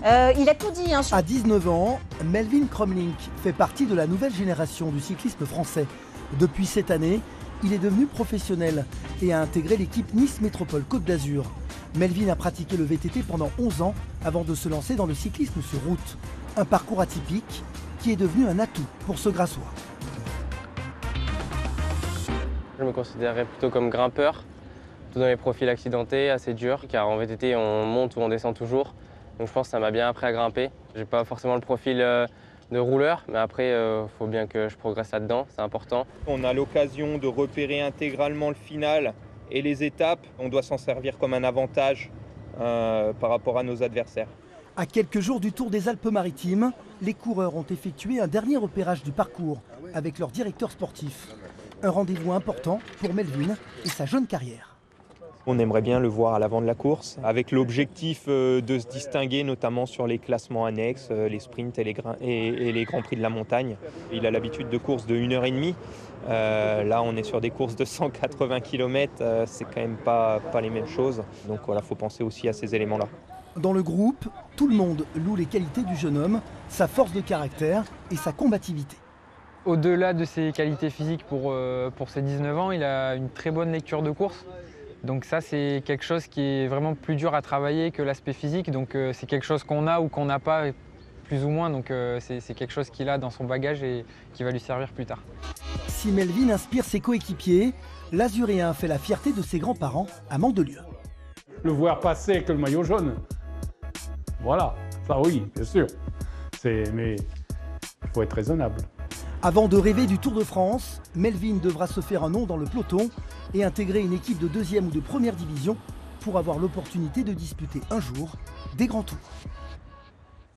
Il a tout dit. Hein, À 19 ans, Melvin Krumlink fait partie de la nouvelle génération du cyclisme français. Depuis cette année, il est devenu professionnel et a intégré l'équipe Nice Métropole Côte d'Azur. Melvin a pratiqué le VTT pendant 11 ans avant de se lancer dans le cyclisme sur route. Un parcours atypique qui est devenu un atout pour ce Grassois. Je me considérerais plutôt comme grimpeur, tout dans les profils accidentés, assez durs, car en VTT on monte ou on descend toujours. Donc je pense que ça m'a bien appris à grimper. J'ai pas forcément le profil de rouleur, mais après il faut bien que je progresse là-dedans, c'est important. On a l'occasion de repérer intégralement le final et les étapes. On doit s'en servir comme un avantage par rapport à nos adversaires. À quelques jours du Tour des Alpes-Maritimes, les coureurs ont effectué un dernier repérage du parcours avec leur directeur sportif. Un rendez-vous important pour Melvin et sa jeune carrière. On aimerait bien le voir à l'avant de la course, avec l'objectif de se distinguer notamment sur les classements annexes, les sprints et les grands prix de la montagne. Il a l'habitude de courses de 1h30. Là, on est sur des courses de 180 km, c'est quand même pas les mêmes choses. Donc voilà, il faut penser aussi à ces éléments-là. Dans le groupe, tout le monde loue les qualités du jeune homme, sa force de caractère et sa combativité. Au-delà de ses qualités physiques pour ses 19 ans, il a une très bonne lecture de course. Donc ça, c'est quelque chose qui est vraiment plus dur à travailler que l'aspect physique. Donc c'est quelque chose qu'on a ou qu'on n'a pas, plus ou moins. Donc c'est quelque chose qu'il a dans son bagage et qui va lui servir plus tard. Si Melvin inspire ses coéquipiers, l'Azuréen fait la fierté de ses grands-parents à Mandelieu. Le voir passer avec le maillot jaune, voilà, ça oui, bien sûr. Mais il faut être raisonnable. Avant de rêver du Tour de France, Melvin devra se faire un nom dans le peloton et intégrer une équipe de 2e ou de 1re division pour avoir l'opportunité de disputer un jour des grands tours.